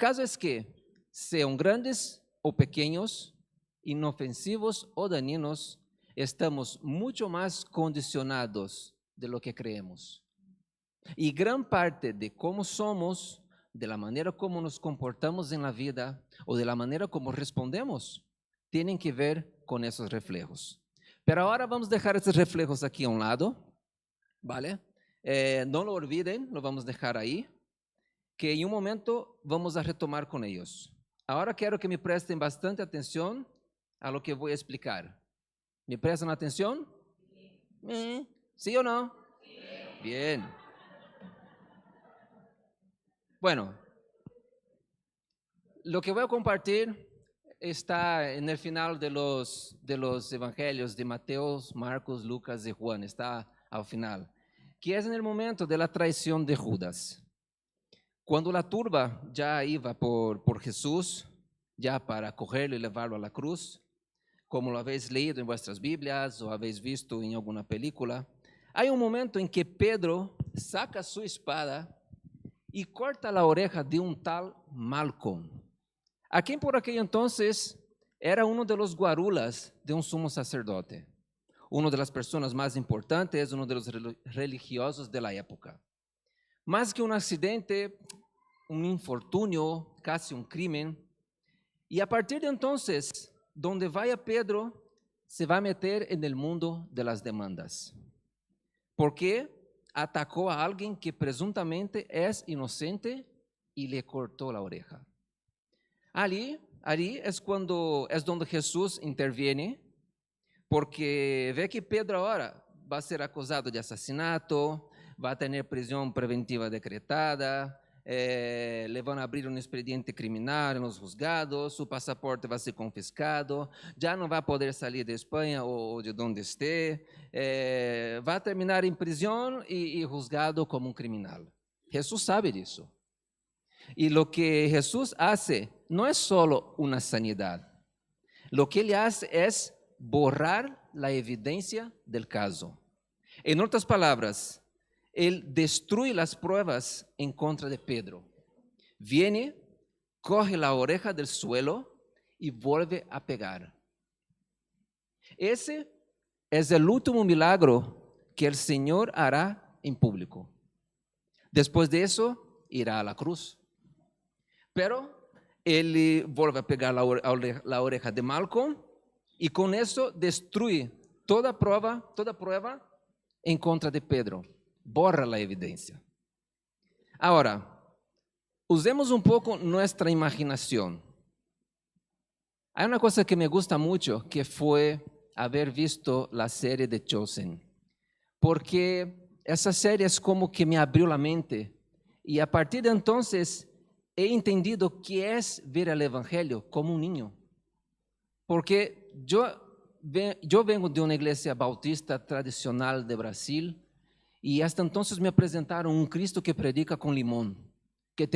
Caso es que sean grandes o pequeños, inofensivos o dañinos, estamos mucho más condicionados de lo que creemos. Y gran parte de cómo somos, de la manera como nos comportamos en la vida o de la manera como respondemos, tienen que ver con esos reflejos. Pero ahora vamos a dejar esos reflejos aquí a un lado, ¿vale? No lo olviden, lo vamos a dejar ahí, que en un momento vamos a retomar con ellos. Ahora quiero que me presten bastante atención a lo que voy a explicar. ¿Me prestan atención? ¿Sí o no? Bien. Bueno, lo que voy a compartir está en el final de los evangelios de Mateo, Marcos, Lucas y Juan, está al final, que es en el momento de la traición de Judas. Cuando la turba ya iba por Jesús, ya para cogerlo y llevarlo a la cruz, como lo habéis leído en vuestras Biblias o habéis visto en alguna película, hay un momento en que Pedro saca su espada y corta la oreja de un tal Malcom, a quien por aquel entonces era uno de los guarulas de un sumo sacerdote, una de las personas más importantes, uno de los religiosos de la época. Más que un accidente, un infortunio, casi un crimen. Y a partir de entonces, donde vaya Pedro, se va a meter en el mundo de las demandas. Porque atacó a alguien que presuntamente es inocente y le cortó la oreja. Allí es donde Jesús interviene, porque ve que Pedro ahora va a ser acusado de asesinato, va a tener prisión preventiva decretada, le van a abrir un expediente criminal en los juzgados, su pasaporte va a ser confiscado, ya no va a poder salir de España o de donde esté, va a terminar en prisión y juzgado como un criminal. Jesús sabe de eso. Y lo que Jesús hace no es solo una sanidad. Lo que Él hace es borrar la evidencia del caso. En otras palabras, Él destruye las pruebas en contra de Pedro. Viene, coge la oreja del suelo y vuelve a pegar. Ese es el último milagro que el Señor hará en público. Después de eso, irá a la cruz. Pero Él vuelve a pegar la oreja de Malcom y con eso destruye toda prueba en contra de Pedro. Borra la evidencia. Ahora, usemos un poco nuestra imaginación. Hay una cosa que me gusta mucho, que fue haber visto la serie de Chosen, porque esa serie es como que me abrió la mente y a partir de entonces he entendido qué es ver el Evangelio como un niño. Porque yo vengo de una iglesia bautista tradicional de Brasil y hasta entonces me presentaron un Cristo que predica con limón, que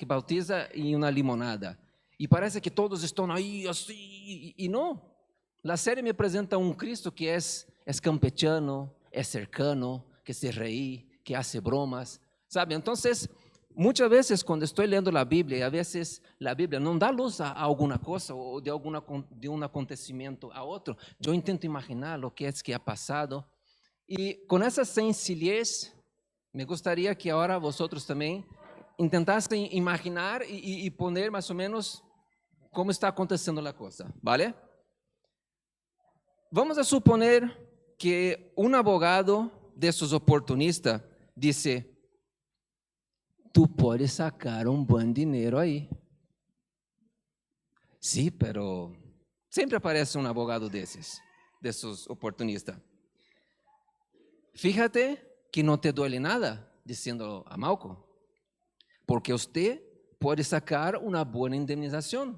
bautiza en una limonada. Y parece que todos están ahí así, y no. La serie me presenta un Cristo que es campechano, es cercano, que se ríe, que hace bromas, ¿sabe? Entonces, muchas veces cuando estoy leyendo la Biblia, y a veces la Biblia no da luz a alguna cosa o de un acontecimiento a otro, yo intento imaginar lo que es que ha pasado. Y con esa sencillez, me gustaría que ahora vosotros también intentasen imaginar y poner más o menos cómo está aconteciendo la cosa, ¿vale? Vamos a suponer que un abogado de esos oportunistas dice: tú puedes sacar un buen dinero ahí. Sí, pero siempre aparece un abogado de esos oportunistas. Fíjate que no te duele nada, diciendo a Malcom, porque usted puede sacar una buena indemnización.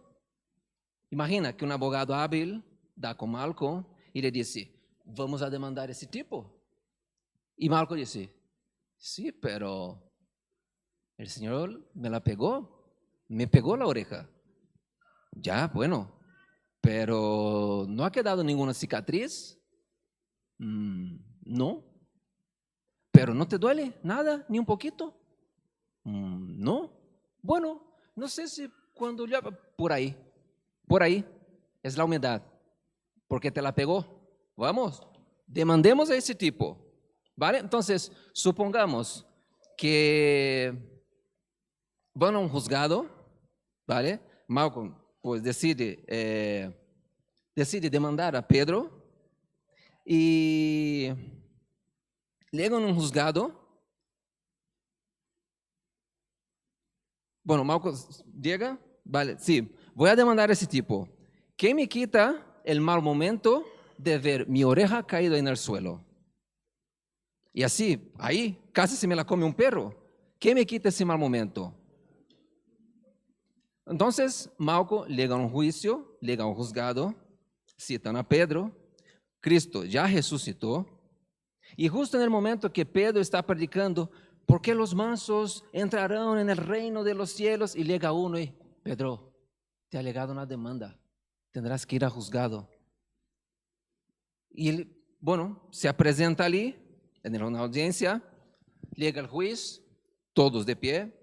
Imagina que un abogado hábil da con Malcom y le dice: vamos a demandar a ese tipo. Y Malcom dice: sí, pero el Señor me pegó la oreja. Ya, bueno, pero ¿no ha quedado ninguna cicatriz? No. ¿Pero no te duele nada, ni un poquito? No. Bueno, no sé si cuando yo, por ahí, es la humedad, porque te la pegó. Vamos, demandemos a ese tipo, ¿vale? Entonces, supongamos que van a un juzgado, ¿vale? Malcolm, pues decide demandar a Pedro y llegan a un juzgado. Bueno, Malcolm llega, vale, sí, voy a demandar a ese tipo. ¿Qué me quita el mal momento de ver mi oreja caída en el suelo? Y así, ahí, casi se me la come un perro. ¿Qué me quita ese mal momento? Entonces, Malcolm llega a un juicio, llega a un juzgado, citan a Pedro, Cristo ya resucitó, y justo en el momento que Pedro está predicando, ¿por qué los mansos entrarán en el reino de los cielos? Y llega uno y, Pedro, te ha llegado una demanda, tendrás que ir a juzgado. Y él, bueno, se presenta allí, en una audiencia, llega el juez, todos de pie,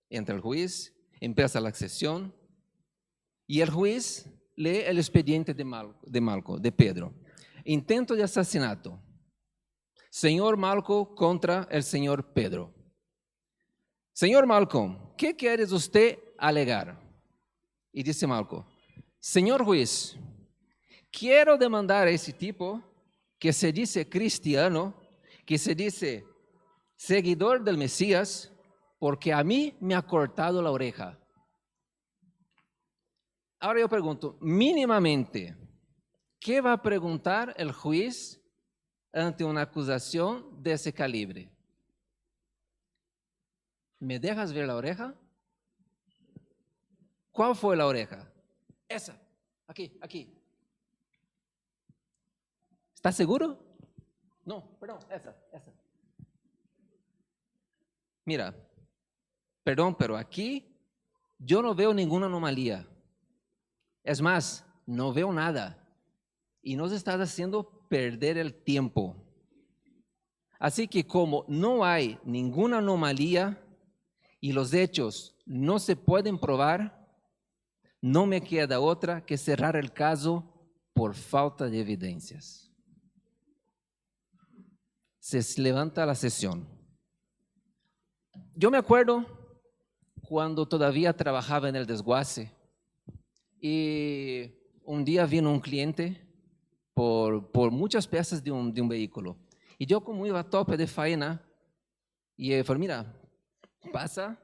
entra el juez, empieza la sesión, y el juez lee el expediente de Pedro. Intento de asesinato. Señor Malcolm contra el señor Pedro. Señor Malcolm, ¿qué quiere usted alegar? Y dice Malcolm, señor juez, quiero demandar a ese tipo que se dice cristiano, que se dice seguidor del Mesías, porque a mí me ha cortado la oreja. Ahora yo pregunto, mínimamente, ¿qué va a preguntar el juez ante una acusación de ese calibre? ¿Me dejas ver la oreja? ¿Cuál fue la oreja? Esa, aquí. ¿Estás seguro? No, perdón, esa. Mira, perdón, pero aquí yo no veo ninguna anomalía. Es más, no veo nada. Y nos estás haciendo perder el tiempo. Así que como no hay ninguna anomalía y los hechos no se pueden probar, no me queda otra que cerrar el caso por falta de evidencias. Se levanta la sesión. Yo me acuerdo cuando todavía trabajaba en el desguace y un día vino un cliente por muchas piezas de un vehículo. Y yo como iba a tope de faena, y él falou, mira, pasa,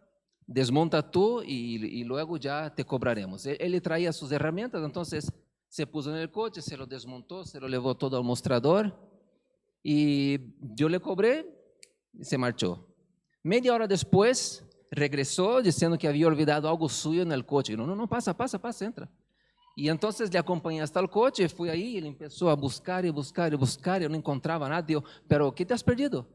desmonta tú y luego ya te cobraremos. Él traía sus herramientas, entonces se puso en el coche, se lo desmontó, se lo llevó todo al mostrador y yo le cobré y se marchó. Media hora después regresó diciendo que había olvidado algo suyo en el coche. No, pasa, entra. Y entonces le acompañé hasta el coche, fui ahí y él empezó a buscar, y yo no encontraba nada. Yo, pero ¿qué te has perdido?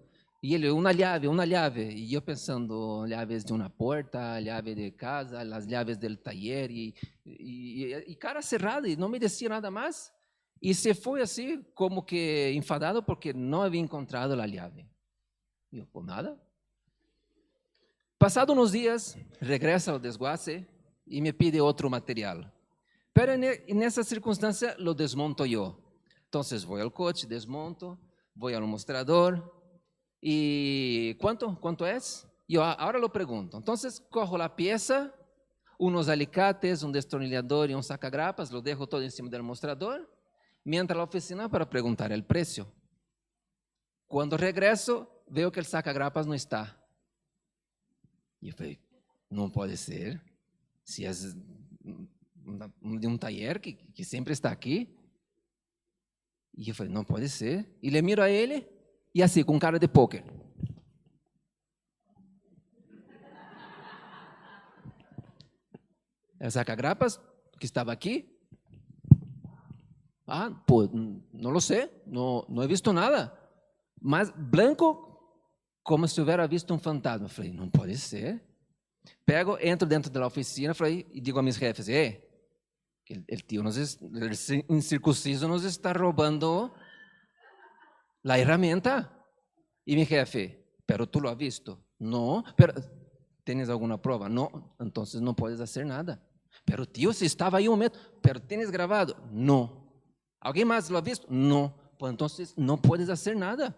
Y él, una llave. Y yo pensando, llaves de una puerta, llave de casa, las llaves del taller, y cara cerrada, y no me decía nada más. Y se fue así, como que enfadado porque no había encontrado la llave. Y yo, pues nada. Pasado unos días, regresa al desguace y me pide otro material. Pero en esa circunstancia lo desmonto yo. Entonces voy al coche, desmonto, voy al mostrador y ¿cuánto es? Yo ahora lo pregunto. Entonces cojo la pieza, unos alicates, un destornillador y un sacagrapas, lo dejo todo encima del mostrador, me entro a la oficina para preguntar el precio. Cuando regreso, veo que el sacagrapas no está. Y yo falei, no puede ser, si es de un taller que siempre está aquí. Y yo falei, no puede ser. Y le miro a él y así, con cara de póker. El sacagrapas que estaba aquí. Ah, pues no lo sé, no he visto nada. Más blanco como si hubiera visto un fantasma. Falei, no puede ser. Pego, entro dentro de la oficina y digo a mis jefes, el tío el incircunciso nos está robando la herramienta. Y mi jefe, pero tú lo has visto. No, pero ¿Tienes alguna prueba? No, entonces no puedes hacer nada. Pero tío, si estaba ahí un momento, pero ¿tienes grabado? No. ¿Alguien más lo ha visto? No. Pues entonces no puedes hacer nada.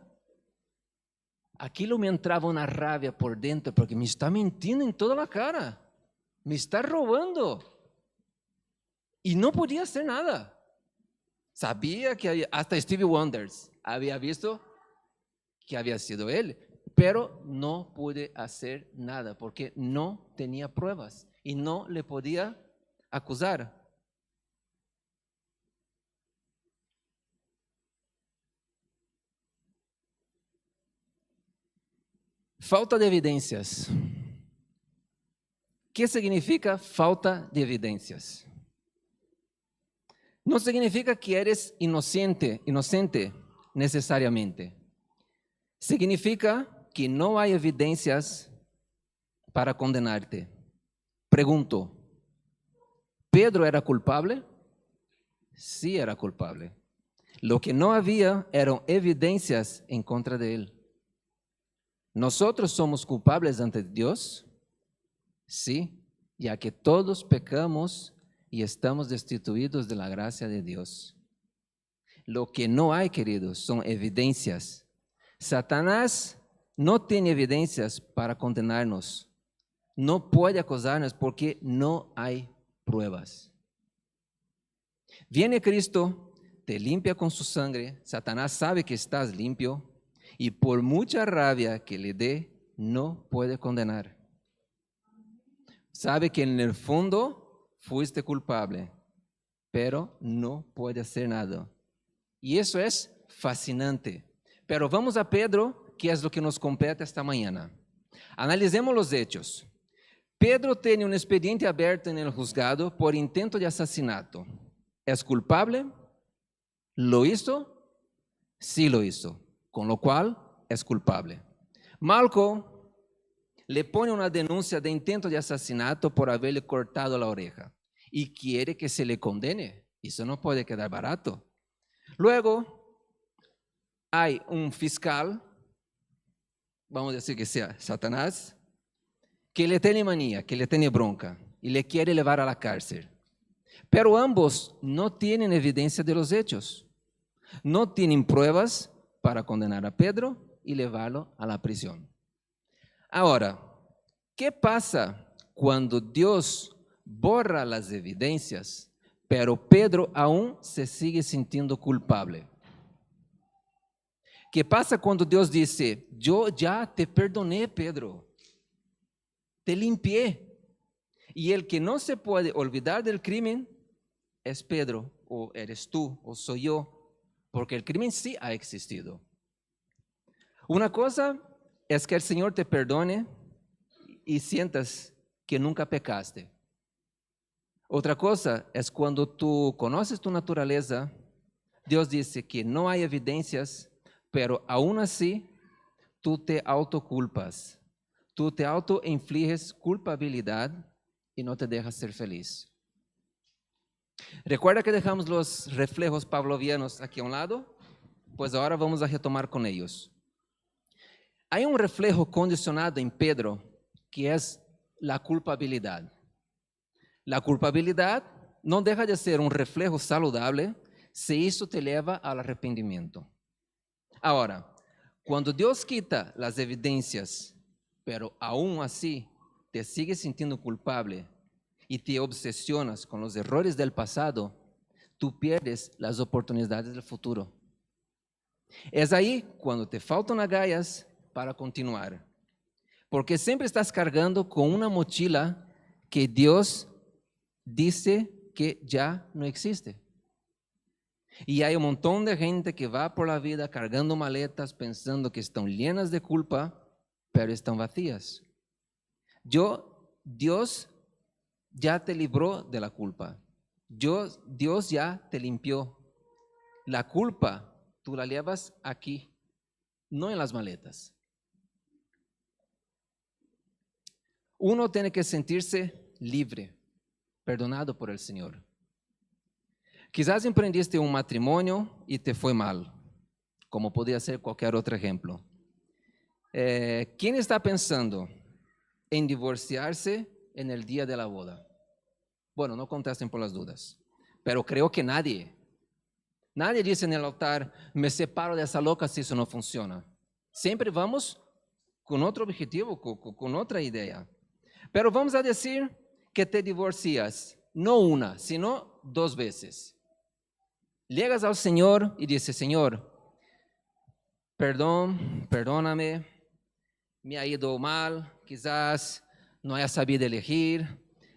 Aquilo me entraba una rabia por dentro porque me está mintiendo en toda la cara. Me está robando. Y no podía hacer nada. Sabía que hasta Stevie Wonder había visto que había sido él, pero no pude hacer nada porque no tenía pruebas y no le podía acusar. Falta de evidências. ¿Qué significa falta de evidências? No significa que eres inocente necesariamente. Significa que no hay evidencias para condenarte. Pregunto, ¿Pedro era culpable? Sí era culpable. Lo que no había eran evidencias en contra de él. ¿Nosotros somos culpables ante Dios? Sí, ya que todos pecamos y estamos destituidos de la gracia de Dios. Lo que no hay, queridos, son evidencias. Satanás no tiene evidencias para condenarnos. No puede acusarnos porque no hay pruebas. Viene Cristo, te limpia con su sangre. Satanás sabe que estás limpio y por mucha rabia que le dé, no puede condenar. Sabe que en el fondo fuiste culpable, pero no puede hacer nada. Y eso es fascinante. Pero vamos a Pedro, que es lo que nos compete esta mañana. Analicemos los hechos. Pedro tiene un expediente abierto en el juzgado por intento de asesinato. ¿Es culpable? ¿Lo hizo? Sí lo hizo, con lo cual es culpable. Malco le pone una denuncia de intento de asesinato por haberle cortado la oreja y quiere que se le condene. Eso no puede quedar barato. Luego hay un fiscal, vamos a decir que sea Satanás, que le tiene manía, que le tiene bronca y le quiere llevar a la cárcel. Pero ambos no tienen evidencia de los hechos. No tienen pruebas para condenar a Pedro y llevarlo a la prisión. Ahora, ¿qué pasa cuando Dios borra las evidencias, pero Pedro aún se sigue sintiendo culpable? ¿Qué pasa cuando Dios dice, yo ya te perdoné, Pedro, te limpié? Y el que no se puede olvidar del crimen es Pedro, o eres tú, o soy yo, porque el crimen sí ha existido. Una cosa es que el Señor te perdone y sientas que nunca pecaste. Otra cosa es cuando tú conoces tu naturaleza, Dios dice que no hay evidencias, pero aún así tú te autoculpas, tú te autoinfliges culpabilidad y no te dejas ser feliz. ¿Recuerda que dejamos los reflejos pavlovianos aquí a un lado? Pues ahora vamos a retomar con ellos. Hay un reflejo condicionado en Pedro que es la culpabilidad. La culpabilidad no deja de ser un reflejo saludable si eso te lleva al arrepentimiento. Ahora, cuando Dios quita las evidencias, pero aún así te sigues sintiendo culpable y te obsesionas con los errores del pasado, tú pierdes las oportunidades del futuro. Es ahí cuando te faltan agallas para continuar, porque siempre estás cargando con una mochila que Dios dice que ya no existe. Y hay un montón de gente que va por la vida cargando maletas pensando que están llenas de culpa, pero están vacías. Dios ya te libró de la culpa. Dios ya te limpió. La culpa tú la llevas aquí, no en las maletas. Uno tiene que sentirse libre, perdonado por el Señor. Quizás emprendiste un matrimonio y te fue mal, como podría ser cualquier otro ejemplo. ¿Quién está pensando? en divorciarse en el día de la boda? Bueno, no contesten por las dudas, pero creo que nadie dice en el altar, me separo de esa loca si eso no funciona. Siempre vamos con otro objetivo, con otra idea. Pero vamos a decir que te divorcias, no una, sino 2 veces. Llegas al Señor y dices, Señor, perdóname, me ha ido mal, quizás no haya sabido elegir,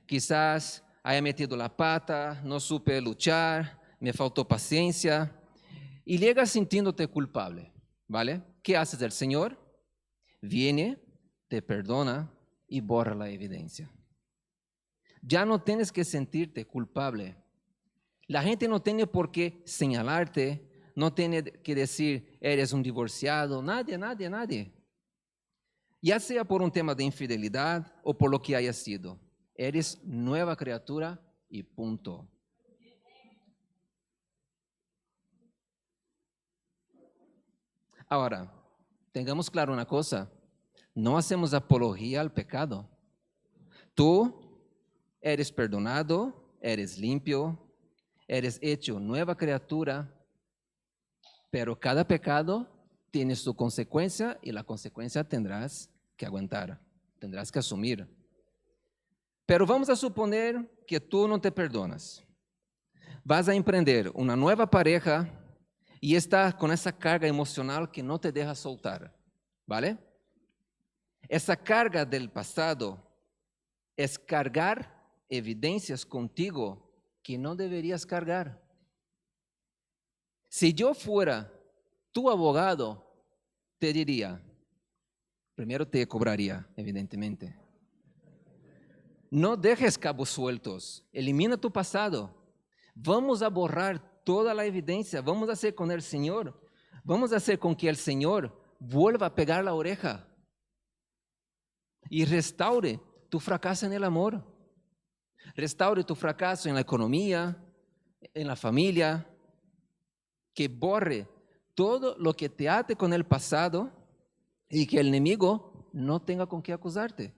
quizás haya metido la pata, no supe luchar, me faltó paciencia, y llegas sintiéndote culpable, ¿vale? ¿Qué haces el Señor? Viene, te perdona y borra la evidencia. Ya no tienes que sentirte culpable. La gente no tiene por qué señalarte, no tiene que decir, eres un divorciado, nadie. Ya sea por un tema de infidelidad o por lo que haya sido. Eres nueva criatura y punto. Ahora, tengamos claro una cosa, no hacemos apología al pecado. Tú eres perdonado, eres limpio, eres hecho nueva criatura, pero cada pecado tiene su consecuencia y la consecuencia tendrás que aguantar, tendrás que asumir. Pero vamos a suponer que tú no te perdonas. Vas a emprender una nueva pareja y estás con esa carga emocional que no te deja soltar, ¿vale? Esa carga del pasado es cargar evidencias contigo que no deberías cargar. Si yo fuera tu abogado, te diría, primero te cobraría, evidentemente. No dejes cabos sueltos, elimina tu pasado. Vamos a borrar toda la evidencia, vamos a hacer con el Señor, vamos a hacer con que el Señor vuelva a pegar la oreja y restaure tu fracaso en el amor, restaure tu fracaso en la economía, en la familia, que borre todo lo que te ate con el pasado y que el enemigo no tenga con qué acusarte.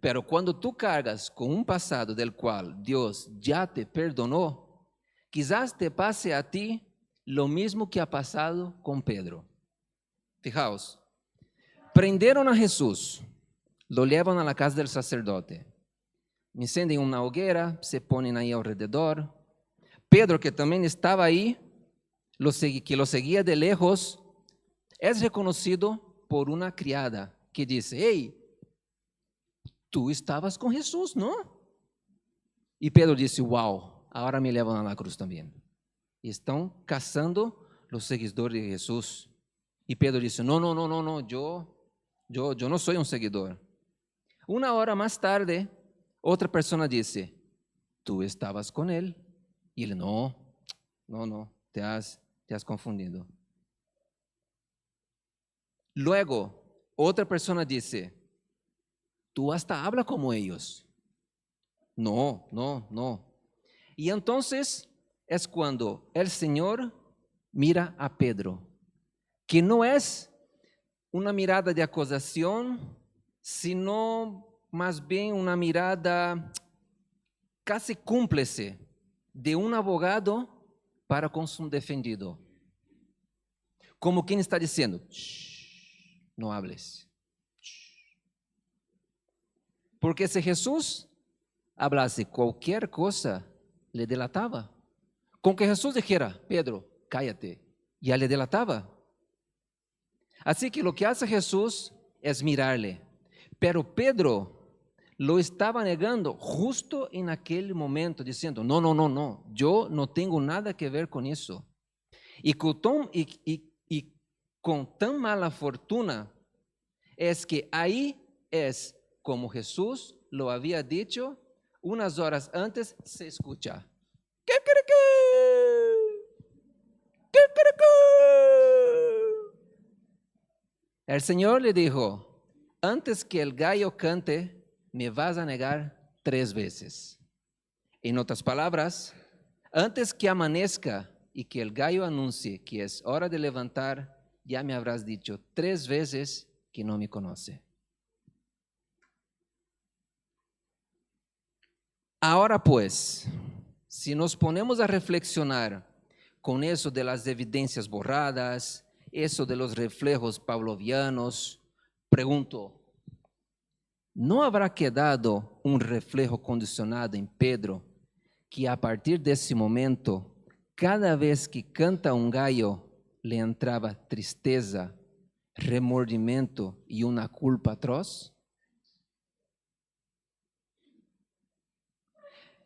Pero cuando tú cargas con un pasado del cual Dios ya te perdonó, quizás te pase a ti lo mismo que ha pasado con Pedro. Fijaos, prendieron a Jesús, lo llevan a la casa del sacerdote, encienden una hoguera, se ponen ahí alrededor. Pedro, que también estaba ahí, que lo seguía de lejos, es reconocido por una criada que dice, hey, tú estabas con Jesús, ¿no? Y Pedro dice, wow, ahora me llevan a la cruz también. Y están cazando los seguidores de Jesús. Y Pedro dice, no, yo no soy un seguidor. Una hora más tarde, otra persona dice, tú estabas con él. Y él, no, te has confundido. Luego, otra persona dice, tú hasta hablas como ellos. No. Y entonces es cuando el Señor mira a Pedro, que no es una mirada de acusación, sino más bien una mirada casi cúmplice de un abogado para con su defendido. Como quien está diciendo, no hables. Porque si Jesús hablase cualquier cosa, le delataba. Con que Jesús dijera, Pedro, cállate, ya le delataba. Así que lo que hace Jesús es mirarle. Pero Pedro lo estaba negando justo en aquel momento, diciendo, no, yo no tengo nada que ver con eso. Y con tan mala fortuna es que ahí es como Jesús lo había dicho, unas horas antes se escucha. El Señor le dijo, antes que el gallo cante, me vas a negar 3 veces. En otras palabras, antes que amanezca y que el gallo anuncie que es hora de levantar, ya me habrás dicho 3 veces que no me conoce. Ahora pues, si nos ponemos a reflexionar con eso de las evidencias borradas, eso de los reflejos pavlovianos, pregunto, ¿no habrá quedado un reflejo condicionado en Pedro que a partir de ese momento, cada vez que canta un gallo, le entraba tristeza, remordimiento y una culpa atroz?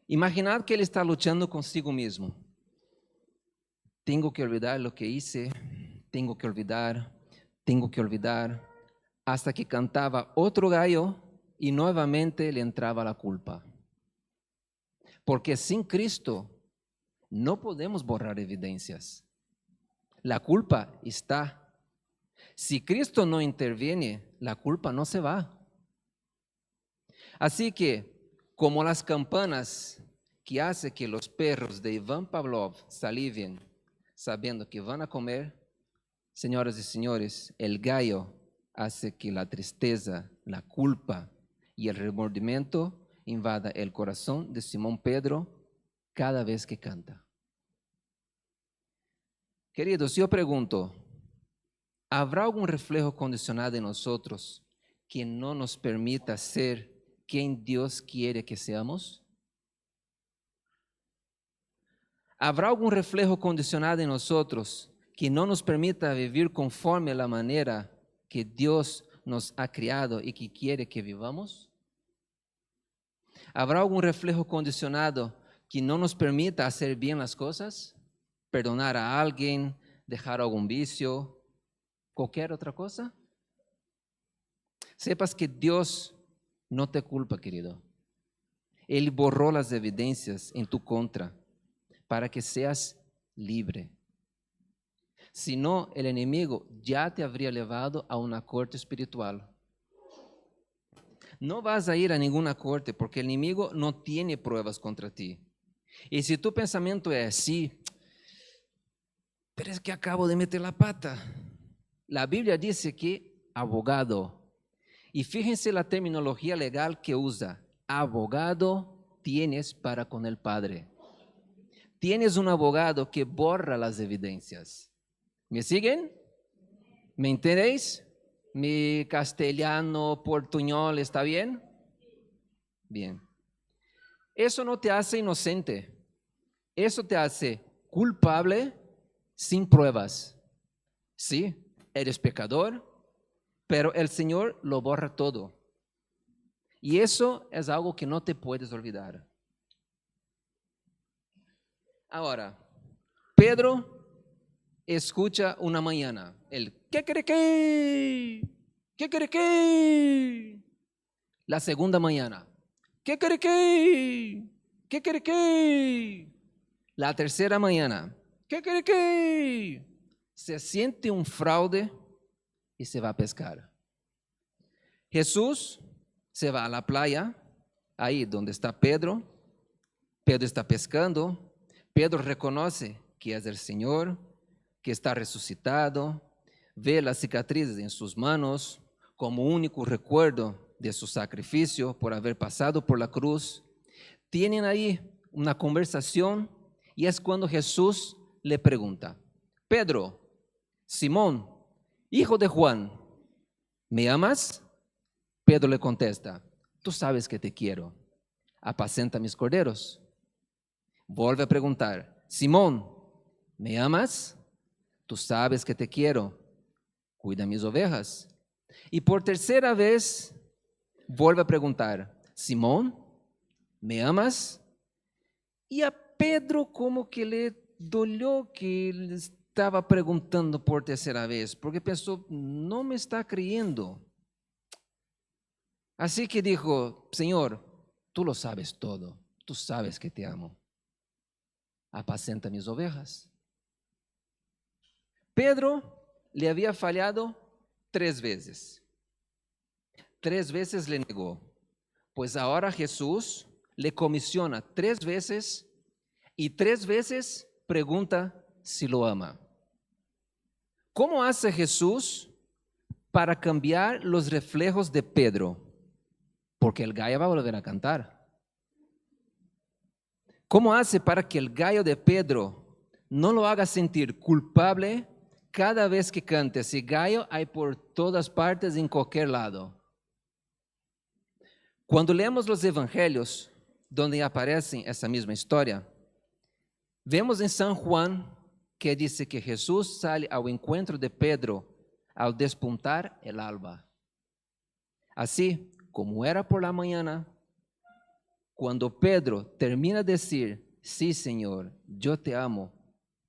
Imaginad que ele está luchando consigo mismo. Tengo que olvidar lo que hice, tengo que olvidar, hasta que cantaba otro gallo y nuevamente le entraba la culpa. Porque sin Cristo no podemos borrar evidencias. La culpa está. Si Cristo no interviene, la culpa no se va. Así que, como las campanas que hace que los perros de Iván Pavlov saliven sabiendo que van a comer, señoras y señores, el gallo hace que la tristeza, la culpa y el remordimiento invada el corazón de Simón Pedro cada vez que canta. Queridos, yo pregunto, ¿habrá algún reflejo condicionado en nosotros que no nos permita ser quien Dios quiere que seamos? ¿Habrá algún reflejo condicionado en nosotros que no nos permita vivir conforme a la manera que Dios nos ha criado y que quiere que vivamos? ¿Habrá algún reflejo condicionado que no nos permita hacer bien las cosas? ¿Perdonar a alguien? ¿Dejar algún vicio? ¿Cualquier otra cosa? Sepas que Dios no te culpa, querido. Él borró las evidencias en tu contra para que seas libre. Si no, el enemigo ya te habría llevado a una corte espiritual. No vas a ir a ninguna corte porque el enemigo no tiene pruebas contra ti. Y si tu pensamiento es sí, pero es que acabo de meter la pata. La Biblia dice que abogado. Y fíjense la terminología legal que usa. Abogado tienes para con el Padre. Tienes un abogado que borra las evidencias. ¿Me siguen? ¿Me entendéis? ¿Mi castellano portuñol está bien? Bien. Eso no te hace inocente. Eso te hace culpable sin pruebas. Sí, eres pecador, pero el Señor lo borra todo. Y eso es algo que no te puedes olvidar. Ahora, Pedro escucha una mañana el ¿qué cree que? ¿Qué cree que? La segunda mañana, ¿qué cree que? ¿Qué cree que? La tercera mañana, ¿qué cree que? Se siente un fraude y se va a pescar. Jesús se va a la playa, ahí donde está Pedro. Pedro está pescando. Pedro reconoce que es el Señor, que está resucitado, ve las cicatrices en sus manos como único recuerdo de su sacrificio por haber pasado por la cruz. Tienen ahí una conversación y es cuando Jesús le pregunta, Pedro, Simón, hijo de Juan, ¿me amas? Pedro le contesta, tú sabes que te quiero, apacenta mis corderos. Vuelve a preguntar, Simón, ¿me amas? Tú sabes que te quiero, cuida mis ovejas. Y por tercera vez, vuelve a preguntar, Simón, ¿me amas? Y a Pedro como que le dolió que le estaba preguntando por tercera vez, porque pensó, no me está creyendo. Así que dijo, Señor, tú lo sabes todo, tú sabes que te amo. Apacenta mis ovejas. Pedro le había fallado 3 veces. 3 veces le negó. Pues ahora Jesús le comisiona 3 veces y 3 veces pregunta si lo ama. ¿Cómo hace Jesús para cambiar los reflejos de Pedro? Porque el gallo va a volver a cantar. ¿Cómo hace para que el gallo de Pedro no lo haga sentir culpable cada vez que cante? Ese gallo hay por todas partes, en cualquier lado. Cuando leemos los evangelios, donde aparece esa misma historia, vemos en San Juan que dice que Jesús sale ao encuentro de Pedro al despuntar el alba. Así como era por la mañana, cuando Pedro termina de decir, sí, Señor, yo te amo,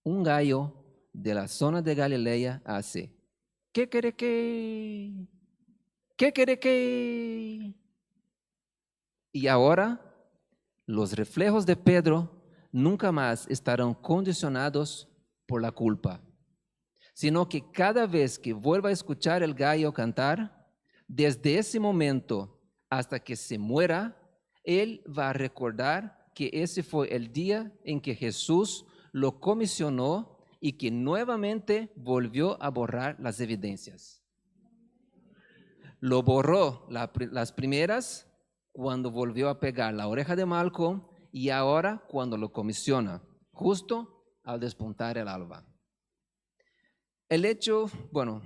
un gallo de la zona de Galilea hace, ¿qué quiere que? ¿Qué quiere que? Y ahora los reflejos de Pedro nunca más estarán condicionados por la culpa, sino que cada vez que vuelva a escuchar el gallo cantar, desde ese momento hasta que se muera, él va a recordar que ese fue el día en que Jesús lo comisionó y que nuevamente volvió a borrar las evidencias. Lo borró las primeras cuando volvió a pegar la oreja de Malco y ahora cuando lo comisiona, justo al despuntar el alba. El hecho, bueno,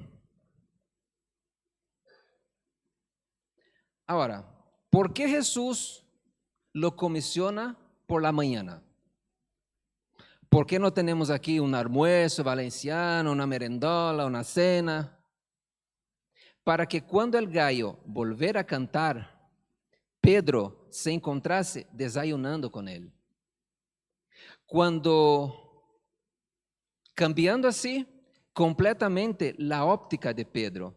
ahora, ¿por qué Jesús lo comisiona por la mañana? ¿Por qué no tenemos aquí un almuerzo valenciano, una merendola, una cena? Para que cuando el gallo volviera a cantar, Pedro se encontrase desayunando con él. Cambiando así completamente la óptica de Pedro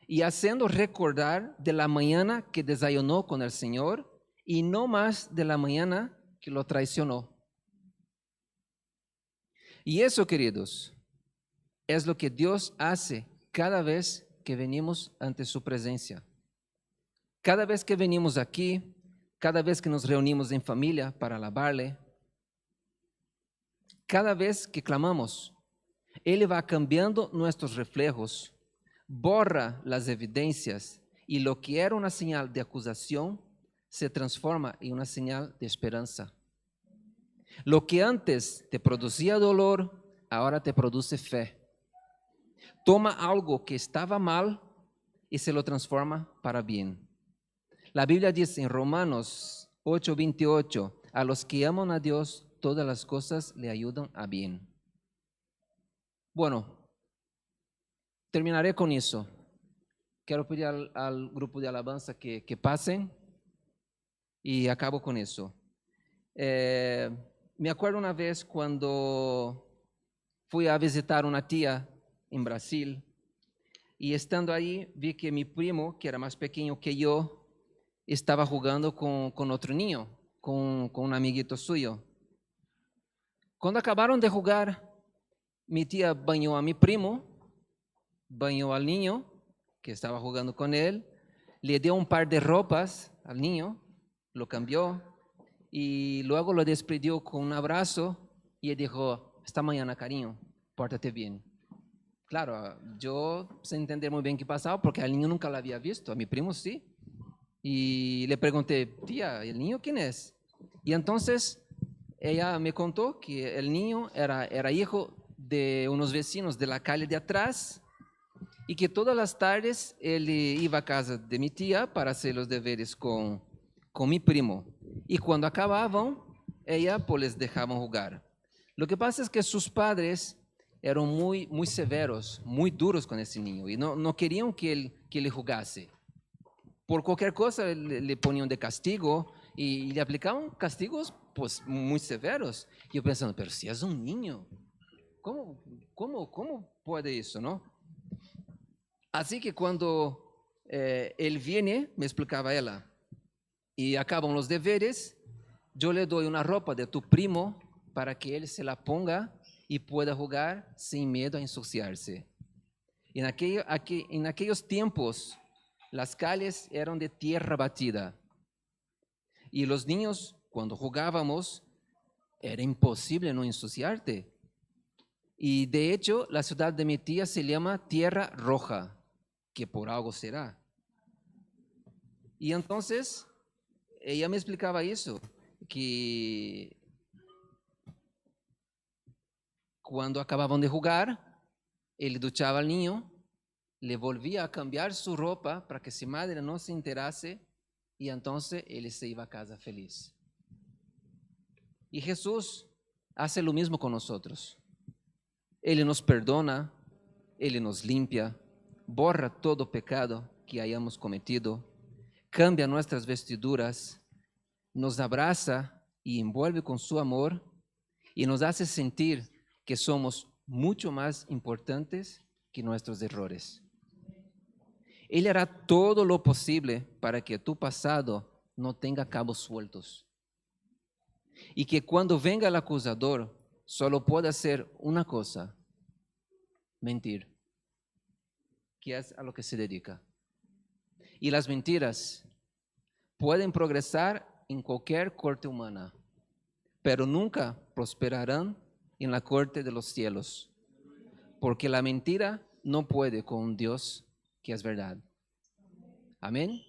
y haciendo recordar de la mañana que desayunó con el Señor y no más de la mañana que lo traicionó. Y eso, queridos, es lo que Dios hace cada vez que venimos ante su presencia. Cada vez que venimos aquí, cada vez que nos reunimos en familia para alabarle, cada vez que clamamos, Él va cambiando nuestros reflejos, borra las evidencias y lo que era una señal de acusación se transforma en una señal de esperanza. Lo que antes te producía dolor, ahora te produce fe. Toma algo que estaba mal y se lo transforma para bien. La Biblia dice en Romanos 8:28, a los que aman a Dios, todas las cosas le ayudan a bien. Bueno, terminaré con eso. Quiero pedir al grupo de alabanza que pasen y acabo con eso. Me acuerdo una vez cuando fui a visitar una tía en Brasil y estando ahí vi que mi primo, que era más pequeño que yo, estaba jugando con otro niño, con un amiguito suyo. Cuando acabaron de jugar, mi tía bañó a mi primo, bañó al niño que estaba jugando con él, le dio un par de ropas al niño, lo cambió y luego lo despidió con un abrazo y él dijo, hasta mañana, cariño, pórtate bien. Claro, yo sin entender muy bien qué pasaba porque al niño nunca lo había visto, a mi primo sí. Y le pregunté, tía, ¿el niño quién es? Y entonces ella me contó que el niño era hijo de unos vecinos de la calle de atrás y que todas las tardes él iba a casa de mi tía para hacer los deberes con mi primo. Y cuando acababan, ella pues les dejaba jugar. Lo que pasa es que sus padres eran muy, muy severos, muy duros con ese niño y no querían que él jugase. Por cualquier cosa le ponían de castigo y le aplicaban castigos pues muy severos. Y yo pensando, pero si es un niño, ¿cómo puede eso, no? Así que cuando él viene, me explicaba ella, y acaban los deberes, yo le doy una ropa de tu primo para que él se la ponga y pueda jugar sin miedo a ensuciarse. En aquellos tiempos, las calles eran de tierra batida. Y los niños, cuando jugábamos, era imposible no ensuciarte. Y de hecho, la ciudad de mi tía se llama Tierra Roja, que por algo será. Y entonces, ella me explicaba eso, que Cuando acababan de jugar, él duchaba al niño, le volvía a cambiar su ropa para que su madre no se enterase y entonces él se iba a casa feliz. Y Jesús hace lo mismo con nosotros. Él nos perdona, Él nos limpia, borra todo pecado que hayamos cometido, cambia nuestras vestiduras, nos abraza y envuelve con su amor y nos hace sentir que somos mucho más importantes que nuestros errores. Él hará todo lo posible para que tu pasado no tenga cabos sueltos y que cuando venga el acusador solo pueda hacer una cosa: mentir, que es a lo que se dedica. Y las mentiras pueden progresar en cualquier corte humana, pero nunca prosperarán en la corte de los cielos, porque la mentira no puede con un Dios que es verdad. Amén.